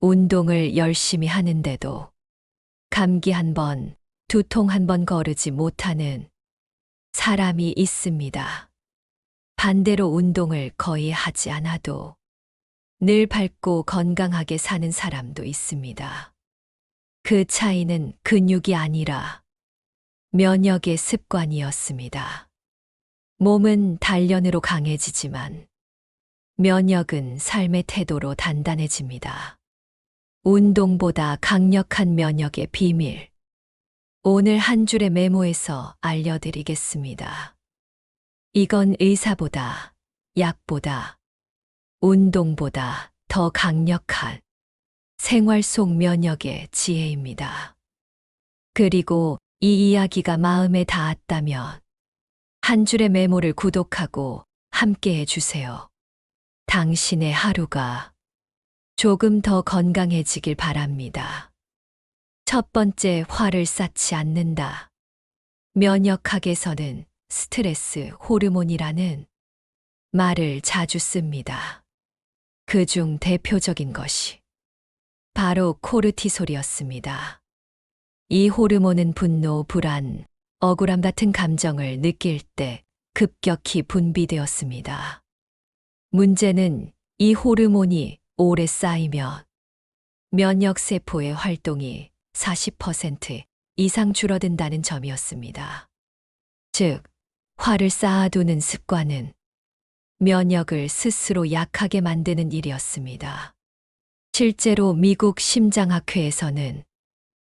운동을 열심히 하는데도 감기 한 번, 두통 한 번 거르지 못하는 사람이 있습니다. 반대로 운동을 거의 하지 않아도 늘 밝고 건강하게 사는 사람도 있습니다. 그 차이는 근육이 아니라 면역의 습관이었습니다. 몸은 단련으로 강해지지만 면역은 삶의 태도로 단단해집니다. 운동보다 강력한 면역의 비밀. 오늘 한 줄의 메모에서 알려드리겠습니다. 이건 의사보다, 약보다, 운동보다 더 강력한 생활 속 면역의 지혜입니다. 그리고 이 이야기가 마음에 닿았다면 한 줄의 메모를 구독하고 함께 해주세요. 당신의 하루가 조금 더 건강해지길 바랍니다. 첫 번째, 화를 쌓지 않는다. 면역학에서는 스트레스 호르몬이라는 말을 자주 씁니다. 그중 대표적인 것이 바로 코르티솔이었습니다. 이 호르몬은 분노, 불안, 억울함 같은 감정을 느낄 때 급격히 분비되었습니다. 문제는 이 호르몬이 오래 쌓이면 면역세포의 활동이 40% 이상 줄어든다는 점이었습니다. 즉, 화를 쌓아두는 습관은 면역을 스스로 약하게 만드는 일이었습니다. 실제로 미국 심장학회에서는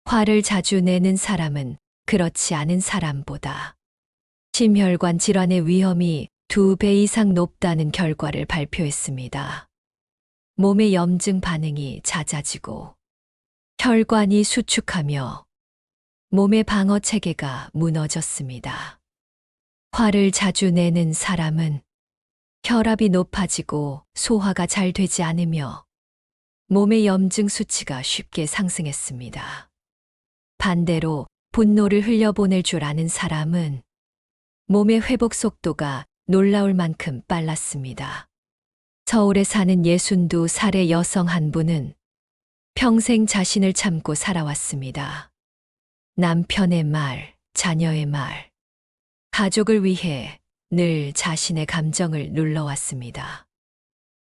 화를 자주 내는 사람은 그렇지 않은 사람보다 심혈관 질환의 위험이 2배 이상 높다는 결과를 발표했습니다. 몸의 염증 반응이 잦아지고 혈관이 수축하며 몸의 방어 체계가 무너졌습니다. 화를 자주 내는 사람은 혈압이 높아지고 소화가 잘 되지 않으며 몸의 염증 수치가 쉽게 상승했습니다. 반대로 분노를 흘려보낼 줄 아는 사람은 몸의 회복 속도가 놀라울 만큼 빨랐습니다. 서울에 사는 62살의 여성 한 분은 평생 자신을 참고 살아왔습니다. 남편의 말, 자녀의 말, 가족을 위해 늘 자신의 감정을 눌러왔습니다.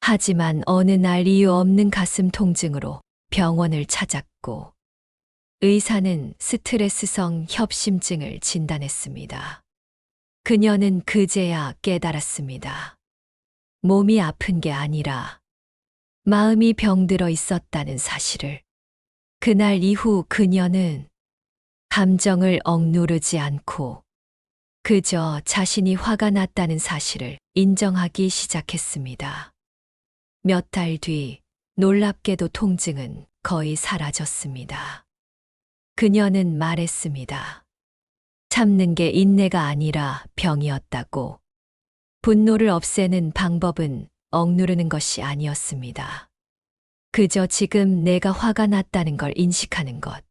하지만 어느 날 이유 없는 가슴 통증으로 병원을 찾았고 의사는 스트레스성 협심증을 진단했습니다. 그녀는 그제야 깨달았습니다. 몸이 아픈 게 아니라 마음이 병들어 있었다는 사실을. 그날 이후 그녀는 감정을 억누르지 않고 그저 자신이 화가 났다는 사실을 인정하기 시작했습니다. 몇 달 뒤 놀랍게도 통증은 거의 사라졌습니다. 그녀는 말했습니다. 참는 게 인내가 아니라 병이었다고. 분노를 없애는 방법은 억누르는 것이 아니었습니다. 그저 지금 내가 화가 났다는 걸 인식하는 것.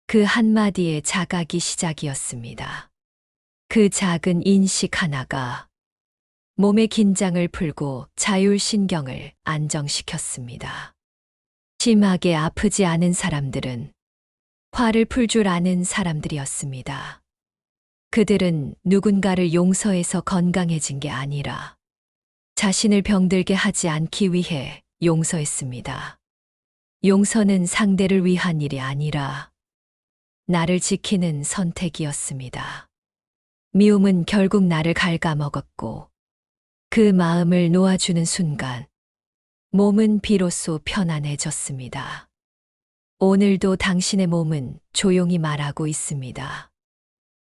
그 한마디의 자각이 시작이었습니다. 그 작은 인식 하나가 몸의 긴장을 풀고 자율신경을 안정시켰습니다. 심하게 아프지 않은 사람들은 화를 풀 줄 아는 사람들이었습니다. 그들은 누군가를 용서해서 건강해진 게 아니라 자신을 병들게 하지 않기 위해 용서했습니다. 용서는 상대를 위한 일이 아니라 나를 지키는 선택이었습니다. 미움은 결국 나를 갉아먹었고 그 마음을 놓아주는 순간 몸은 비로소 편안해졌습니다. 오늘도 당신의 몸은 조용히 말하고 있습니다.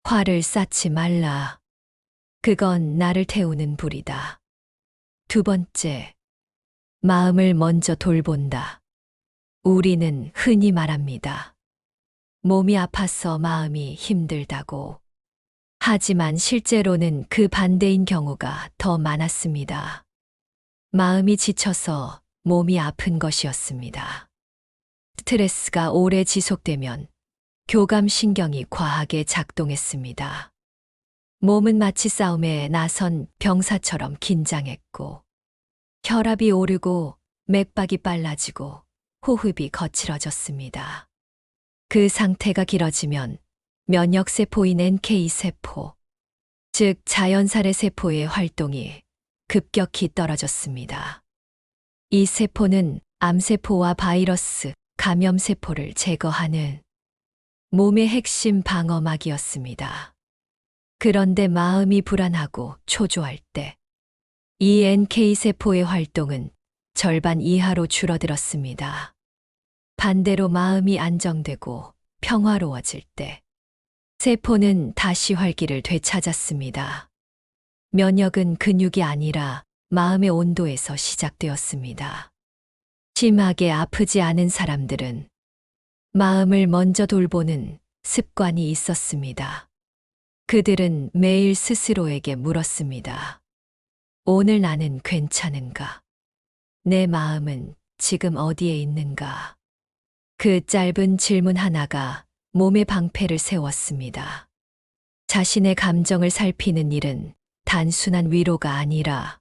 화를 쌓지 말라. 그건 나를 태우는 불이다. 두 번째, 마음을 먼저 돌본다. 우리는 흔히 말합니다. 몸이 아파서 마음이 힘들다고. 하지만 실제로는 그 반대인 경우가 더 많았습니다. 마음이 지쳐서 몸이 아픈 것이었습니다. 스트레스가 오래 지속되면 교감신경이 과하게 작동했습니다. 몸은 마치 싸움에 나선 병사처럼 긴장했고 혈압이 오르고 맥박이 빨라지고 호흡이 거칠어졌습니다. 그 상태가 길어지면 면역세포인 NK세포, 즉 자연살해 세포의 활동이 급격히 떨어졌습니다. 이 세포는 암세포와 바이러스, 감염세포를 제거하는 몸의 핵심 방어막이었습니다. 그런데 마음이 불안하고 초조할 때 이 NK세포의 활동은 절반 이하로 줄어들었습니다. 반대로 마음이 안정되고 평화로워질 때 세포는 다시 활기를 되찾았습니다. 면역은 근육이 아니라 마음의 온도에서 시작되었습니다. 심하게 아프지 않은 사람들은 마음을 먼저 돌보는 습관이 있었습니다. 그들은 매일 스스로에게 물었습니다. 오늘 나는 괜찮은가? 내 마음은 지금 어디에 있는가? 그 짧은 질문 하나가 몸의 방패를 세웠습니다. 자신의 감정을 살피는 일은 단순한 위로가 아니라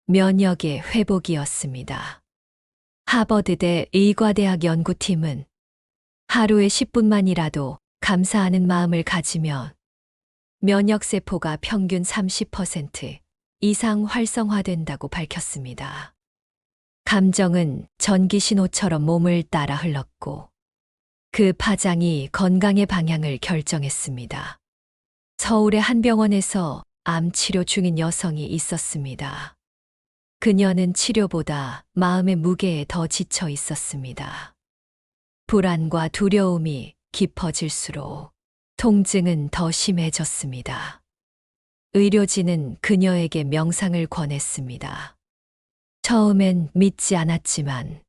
면역의 회복이었습니다. 하버드대 의과대학 연구팀은 하루에 10분만이라도 감사하는 마음을 가지면 면역세포가 평균 30% 이상 활성화된다고 밝혔습니다. 감정은 전기 신호처럼 몸을 따라 흘렀고 그 파장이 건강의 방향을 결정했습니다. 서울의 한 병원에서 암 치료 중인 여성이 있었습니다. 그녀는 치료보다 마음의 무게에 더 지쳐 있었습니다. 불안과 두려움이 깊어질수록 통증은 더 심해졌습니다. 의료진은 그녀에게 명상을 권했습니다. 처음엔 믿지 않았지만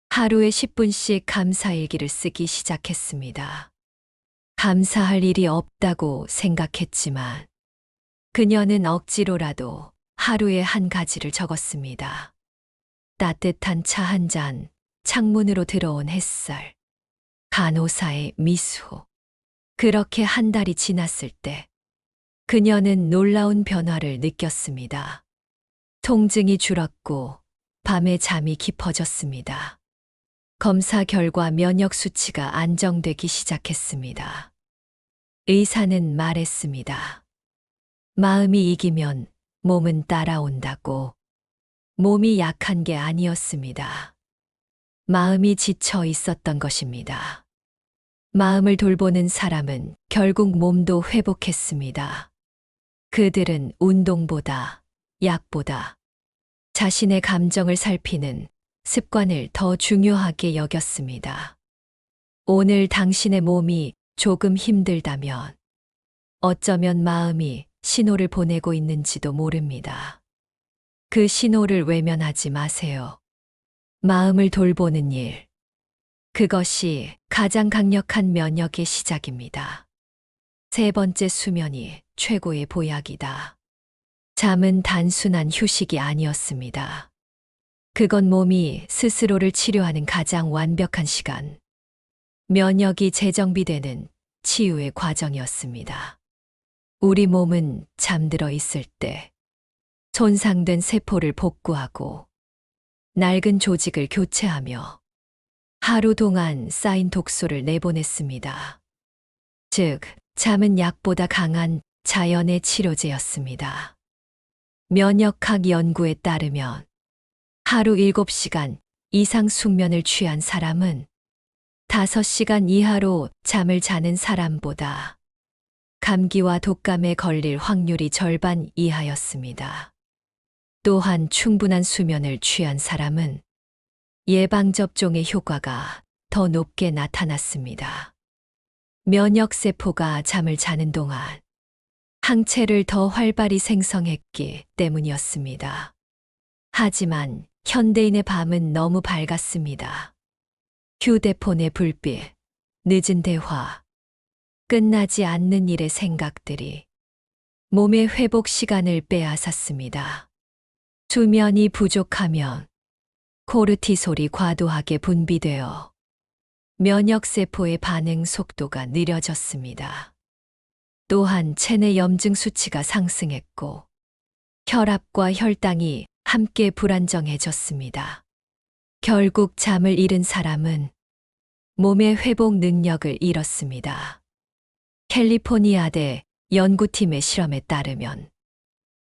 하루에 10분씩 감사일기를 쓰기 시작했습니다. 감사할 일이 없다고 생각했지만 그녀는 억지로라도 하루에 한 가지를 적었습니다. 따뜻한 차 한 잔, 창문으로 들어온 햇살, 간호사의 미소. 그렇게 한 달이 지났을 때 그녀는 놀라운 변화를 느꼈습니다. 통증이 줄었고 밤에 잠이 깊어졌습니다. 검사 결과 면역 수치가 안정되기 시작했습니다. 의사는 말했습니다. 마음이 이기면 몸은 따라온다고. 몸이 약한 게 아니었습니다. 마음이 지쳐 있었던 것입니다. 마음을 돌보는 사람은 결국 몸도 회복했습니다. 그들은 운동보다, 약보다 자신의 감정을 살피는 습관을 더 중요하게 여겼습니다. 오늘 당신의 몸이 조금 힘들다면 어쩌면 마음이 신호를 보내고 있는지도 모릅니다. 그 신호를 외면하지 마세요. 마음을 돌보는 일. 그것이 가장 강력한 면역의 시작입니다. 세 번째, 수면이 최고의 보약이다. 잠은 단순한 휴식이 아니었습니다. 그건 몸이 스스로를 치료하는 가장 완벽한 시간. 면역이 재정비되는 치유의 과정이었습니다. 우리 몸은 잠들어 있을 때 손상된 세포를 복구하고 낡은 조직을 교체하며 하루 동안 쌓인 독소를 내보냈습니다. 즉, 잠은 약보다 강한 자연의 치료제였습니다. 면역학 연구에 따르면 하루 7시간 이상 숙면을 취한 사람은 5시간 이하로 잠을 자는 사람보다 감기와 독감에 걸릴 확률이 절반 이하였습니다. 또한 충분한 수면을 취한 사람은 예방접종의 효과가 더 높게 나타났습니다. 면역세포가 잠을 자는 동안 항체를 더 활발히 생성했기 때문이었습니다. 하지만 현대인의 밤은 너무 밝았습니다. 휴대폰의 불빛, 늦은 대화, 끝나지 않는 일의 생각들이 몸의 회복 시간을 빼앗았습니다. 수면이 부족하면 코르티솔이 과도하게 분비되어 면역세포의 반응 속도가 느려졌습니다. 또한 체내 염증 수치가 상승했고 혈압과 혈당이 함께 불안정해졌습니다. 결국 잠을 잃은 사람은 몸의 회복 능력을 잃었습니다. 캘리포니아대 연구팀의 실험에 따르면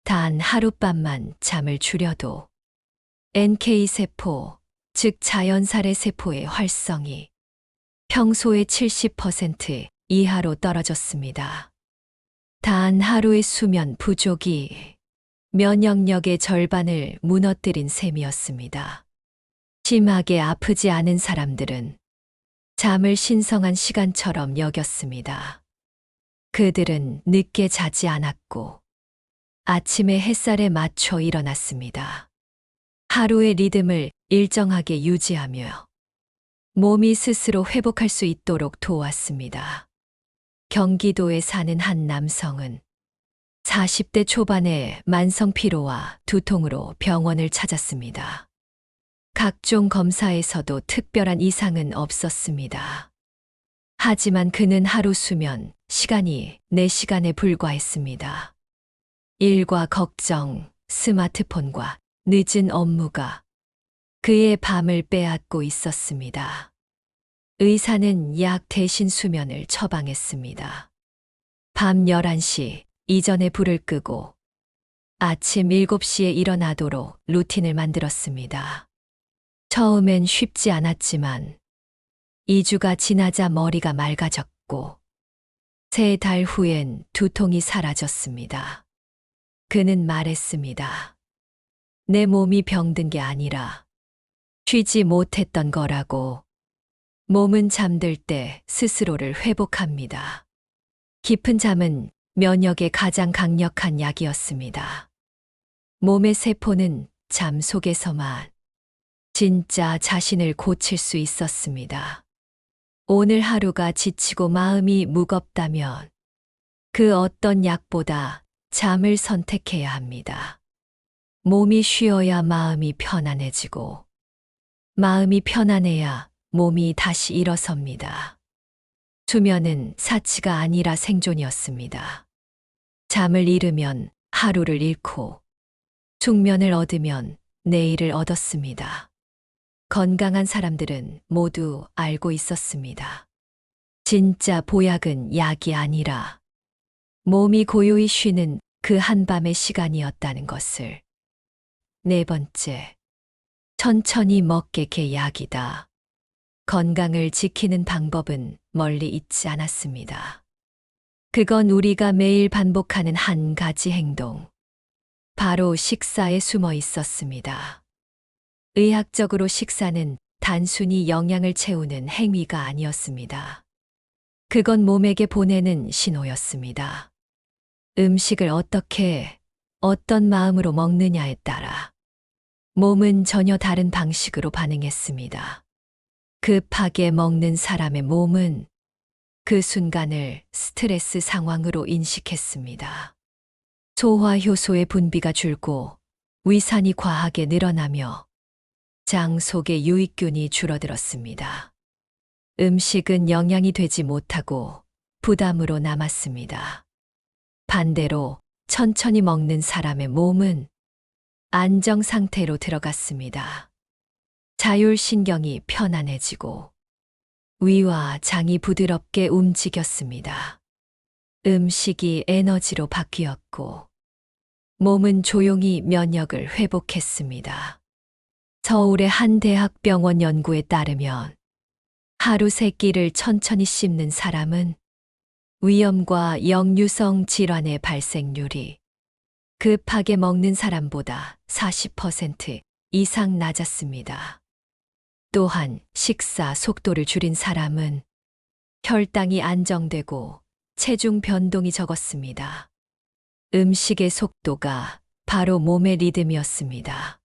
단 하룻밤만 잠을 줄여도 NK세포, 즉 자연살의 세포의 활성이 평소의 70% 이하로 떨어졌습니다. 단 하루의 수면 부족이 면역력의 절반을 무너뜨린 셈이었습니다. 심하게 아프지 않은 사람들은 잠을 신성한 시간처럼 여겼습니다. 그들은 늦게 자지 않았고 아침에 햇살에 맞춰 일어났습니다. 하루의 리듬을 일정하게 유지하며 몸이 스스로 회복할 수 있도록 도왔습니다. 경기도에 사는 한 남성은 40대 초반의 만성 피로와 두통으로 병원을 찾았습니다. 각종 검사에서도 특별한 이상은 없었습니다. 하지만 그는 하루 수면 시간이 4시간에 불과했습니다. 일과 걱정, 스마트폰과 늦은 업무가 그의 밤을 빼앗고 있었습니다. 의사는 약 대신 수면을 처방했습니다. 밤 11시 이전에 불을 끄고 아침 7시에 일어나도록 루틴을 만들었습니다. 처음엔 쉽지 않았지만 2주가 지나자 머리가 맑아졌고 3달 후엔 두통이 사라졌습니다. 그는 말했습니다. 내 몸이 병든 게 아니라 쉬지 못했던 거라고. 몸은 잠들 때 스스로를 회복합니다. 깊은 잠은 면역의 가장 강력한 약이었습니다. 몸의 세포는 잠 속에서만 진짜 자신을 고칠 수 있었습니다. 오늘 하루가 지치고 마음이 무겁다면 그 어떤 약보다 잠을 선택해야 합니다. 몸이 쉬어야 마음이 편안해지고 마음이 편안해야 몸이 다시 일어섭니다. 수면은 사치가 아니라 생존이었습니다. 잠을 잃으면 하루를 잃고 숙면을 얻으면 내일을 얻었습니다. 건강한 사람들은 모두 알고 있었습니다. 진짜 보약은 약이 아니라 몸이 고요히 쉬는 그 한밤의 시간이었다는 것을. 4번째, 천천히 먹게 게 약이다. 건강을 지키는 방법은 멀리 있지 않았습니다. 그건 우리가 매일 반복하는 한 가지 행동, 바로 식사에 숨어 있었습니다. 의학적으로 식사는 단순히 영양을 채우는 행위가 아니었습니다. 그건 몸에게 보내는 신호였습니다. 음식을 어떻게, 어떤 마음으로 먹느냐에 따라 몸은 전혀 다른 방식으로 반응했습니다. 급하게 먹는 사람의 몸은 그 순간을 스트레스 상황으로 인식했습니다. 소화 효소의 분비가 줄고 위산이 과하게 늘어나며 장 속의 유익균이 줄어들었습니다. 음식은 영양이 되지 못하고 부담으로 남았습니다. 반대로 천천히 먹는 사람의 몸은 안정 상태로 들어갔습니다. 자율신경이 편안해지고 위와 장이 부드럽게 움직였습니다. 음식이 에너지로 바뀌었고 몸은 조용히 면역을 회복했습니다. 서울의 한 대학병원 연구에 따르면 하루 3끼를 천천히 씹는 사람은 위염과 역류성 질환의 발생률이 급하게 먹는 사람보다 40% 이상 낮았습니다. 또한 식사 속도를 줄인 사람은 혈당이 안정되고 체중 변동이 적었습니다. 음식의 속도가 바로 몸의 리듬이었습니다.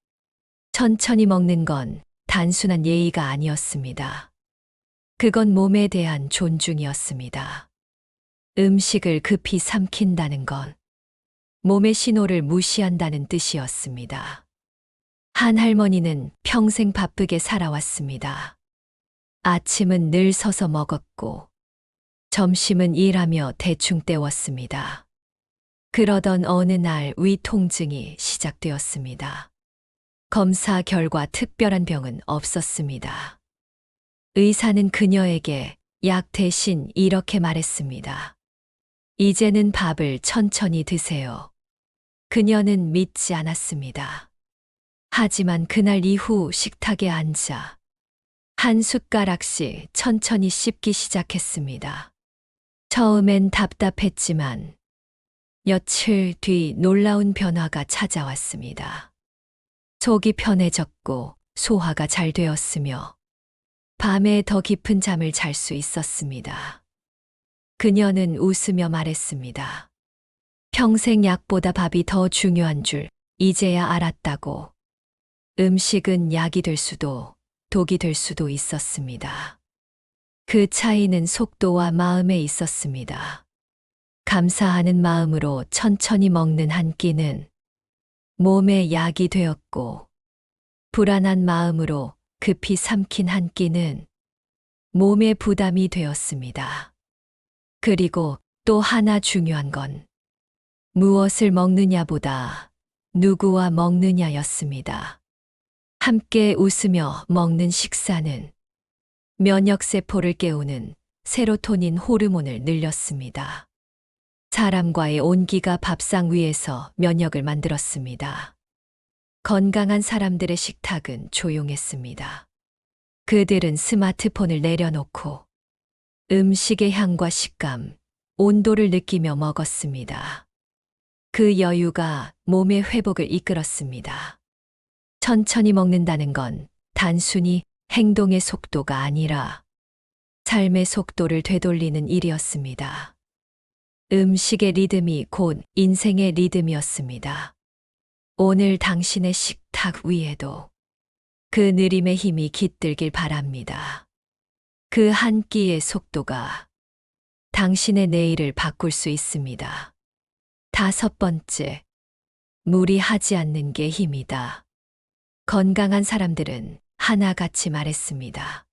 천천히 먹는 건 단순한 예의가 아니었습니다. 그건 몸에 대한 존중이었습니다. 음식을 급히 삼킨다는 건 몸의 신호를 무시한다는 뜻이었습니다. 한 할머니는 평생 바쁘게 살아왔습니다. 아침은 늘 서서 먹었고 점심은 일하며 대충 때웠습니다. 그러던 어느 날 위 통증이 시작되었습니다. 검사 결과 특별한 병은 없었습니다. 의사는 그녀에게 약 대신 이렇게 말했습니다. 이제는 밥을 천천히 드세요. 그녀는 믿지 않았습니다. 하지만 그날 이후 식탁에 앉아 한 숟가락씩 천천히 씹기 시작했습니다. 처음엔 답답했지만 며칠 뒤 놀라운 변화가 찾아왔습니다. 속이 편해졌고 소화가 잘 되었으며 밤에 더 깊은 잠을 잘 수 있었습니다. 그녀는 웃으며 말했습니다. 평생 약보다 밥이 더 중요한 줄 이제야 알았다고. 음식은 약이 될 수도 독이 될 수도 있었습니다. 그 차이는 속도와 마음에 있었습니다. 감사하는 마음으로 천천히 먹는 한 끼는 몸에 약이 되었고, 불안한 마음으로 급히 삼킨 한 끼는 몸에 부담이 되었습니다. 그리고 또 하나 중요한 건 무엇을 먹느냐보다 누구와 먹느냐였습니다. 함께 웃으며 먹는 식사는 면역세포를 깨우는 세로토닌 호르몬을 늘렸습니다. 사람과의 온기가 밥상 위에서 면역을 만들었습니다. 건강한 사람들의 식탁은 조용했습니다. 그들은 스마트폰을 내려놓고 음식의 향과 식감, 온도를 느끼며 먹었습니다. 그 여유가 몸의 회복을 이끌었습니다. 천천히 먹는다는 건 단순히 행동의 속도가 아니라 삶의 속도를 되돌리는 일이었습니다. 음식의 리듬이 곧 인생의 리듬이었습니다. 오늘 당신의 식탁 위에도 그 느림의 힘이 깃들길 바랍니다. 그 한 끼의 속도가 당신의 내일을 바꿀 수 있습니다. 5번째, 무리하지 않는 게 힘이다. 건강한 사람들은 하나같이 말했습니다.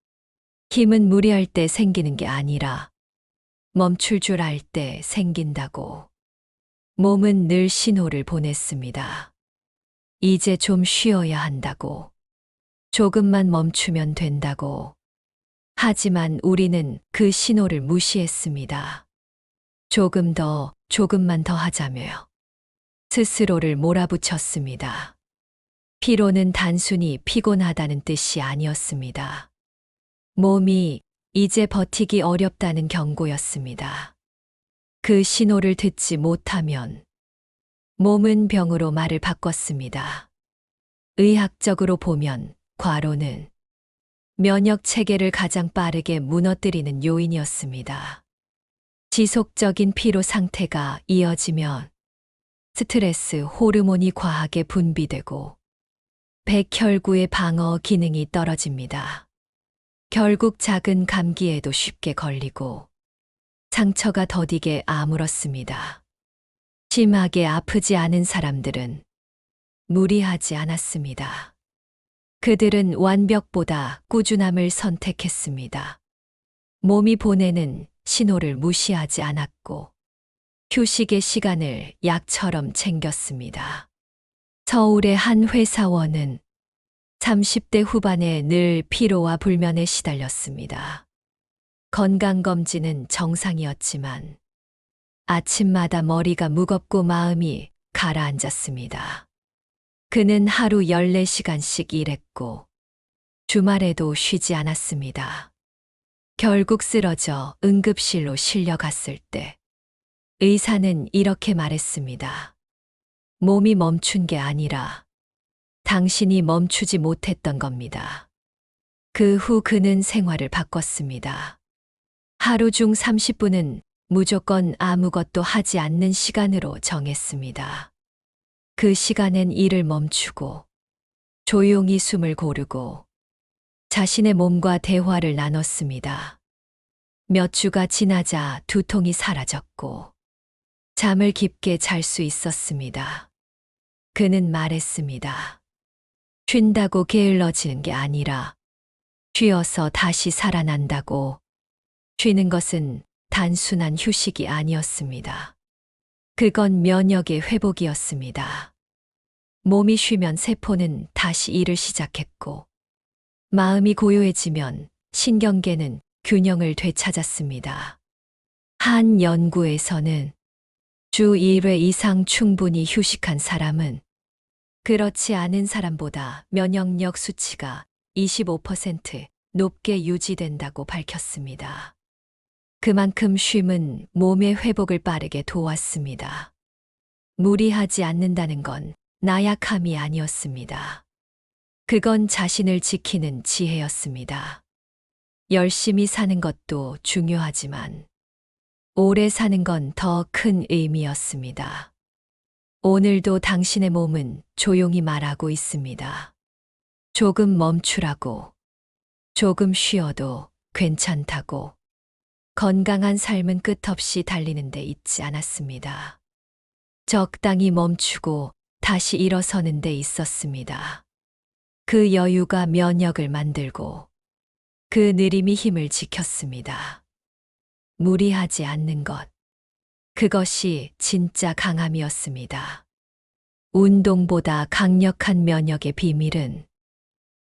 힘은 무리할 때 생기는 게 아니라 멈출 줄 알 때 생긴다고. 몸은 늘 신호를 보냈습니다. 이제 좀 쉬어야 한다고. 조금만 멈추면 된다고. 하지만 우리는 그 신호를 무시했습니다. 조금만 더 하자며 스스로를 몰아붙였습니다. 피로는 단순히 피곤하다는 뜻이 아니었습니다. 몸이 이제 버티기 어렵다는 경고였습니다. 그 신호를 듣지 못하면 몸은 병으로 말을 바꿨습니다. 의학적으로 보면 과로는 면역 체계를 가장 빠르게 무너뜨리는 요인이었습니다. 지속적인 피로 상태가 이어지면 스트레스 호르몬이 과하게 분비되고 백혈구의 방어 기능이 떨어집니다. 결국 작은 감기에도 쉽게 걸리고 상처가 더디게 아물었습니다. 심하게 아프지 않은 사람들은 무리하지 않았습니다. 그들은 완벽보다 꾸준함을 선택했습니다. 몸이 보내는 신호를 무시하지 않았고 휴식의 시간을 약처럼 챙겼습니다. 서울의 한 회사원은 30대 후반에 늘 피로와 불면에 시달렸습니다. 건강검진은 정상이었지만 아침마다 머리가 무겁고 마음이 가라앉았습니다. 그는 하루 14시간씩 일했고 주말에도 쉬지 않았습니다. 결국 쓰러져 응급실로 실려갔을 때 의사는 이렇게 말했습니다. 몸이 멈춘 게 아니라 당신이 멈추지 못했던 겁니다. 그 후 그는 생활을 바꿨습니다. 하루 중 30분은 무조건 아무것도 하지 않는 시간으로 정했습니다. 그 시간엔 일을 멈추고 조용히 숨을 고르고 자신의 몸과 대화를 나눴습니다. 몇 주가 지나자 두통이 사라졌고 잠을 깊게 잘 수 있었습니다. 그는 말했습니다. 쉰다고 게을러지는 게 아니라 쉬어서 다시 살아난다고. 쉬는 것은 단순한 휴식이 아니었습니다. 그건 면역의 회복이었습니다. 몸이 쉬면 세포는 다시 일을 시작했고, 마음이 고요해지면 신경계는 균형을 되찾았습니다. 한 연구에서는 주 1회 이상 충분히 휴식한 사람은 그렇지 않은 사람보다 면역력 수치가 25% 높게 유지된다고 밝혔습니다. 그만큼 쉼은 몸의 회복을 빠르게 도왔습니다. 무리하지 않는다는 건 나약함이 아니었습니다. 그건 자신을 지키는 지혜였습니다. 열심히 사는 것도 중요하지만 오래 사는 건 더 큰 의미였습니다. 오늘도 당신의 몸은 조용히 말하고 있습니다. 조금 멈추라고, 조금 쉬어도 괜찮다고. 건강한 삶은 끝없이 달리는 데 있지 않았습니다. 적당히 멈추고 다시 일어서는 데 있었습니다. 그 여유가 면역을 만들고 그 느림이 힘을 지켰습니다. 무리하지 않는 것. 그것이 진짜 강함이었습니다. 운동보다 강력한 면역의 비밀은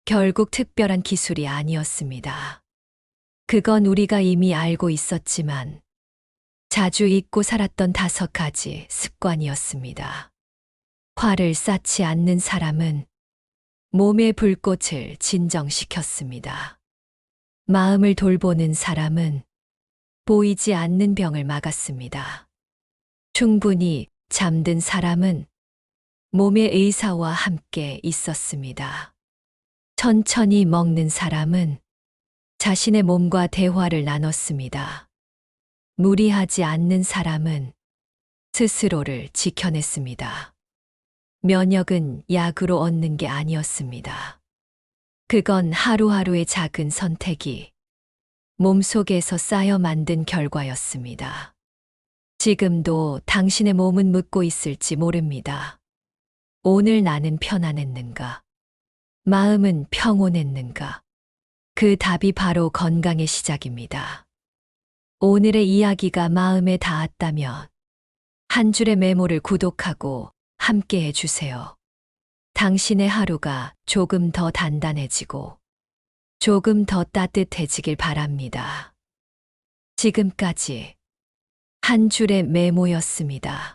결국 특별한 기술이 아니었습니다. 그건 우리가 이미 알고 있었지만 자주 잊고 살았던 5가지 습관이었습니다. 화를 쌓지 않는 사람은 몸의 불꽃을 진정시켰습니다. 마음을 돌보는 사람은 보이지 않는 병을 막았습니다. 충분히 잠든 사람은 몸의 의사와 함께 있었습니다. 천천히 먹는 사람은 자신의 몸과 대화를 나눴습니다. 무리하지 않는 사람은 스스로를 지켜냈습니다. 면역은 약으로 얻는 게 아니었습니다. 그건 하루하루의 작은 선택이 몸속에서 쌓여 만든 결과였습니다. 지금도 당신의 몸은 묻고 있을지 모릅니다. 오늘 나는 편안했는가? 마음은 평온했는가? 그 답이 바로 건강의 시작입니다. 오늘의 이야기가 마음에 닿았다면 한 줄의 메모를 구독하고 함께 해주세요. 당신의 하루가 조금 더 단단해지고 조금 더 따뜻해지길 바랍니다. 지금까지 한 줄의 메모였습니다.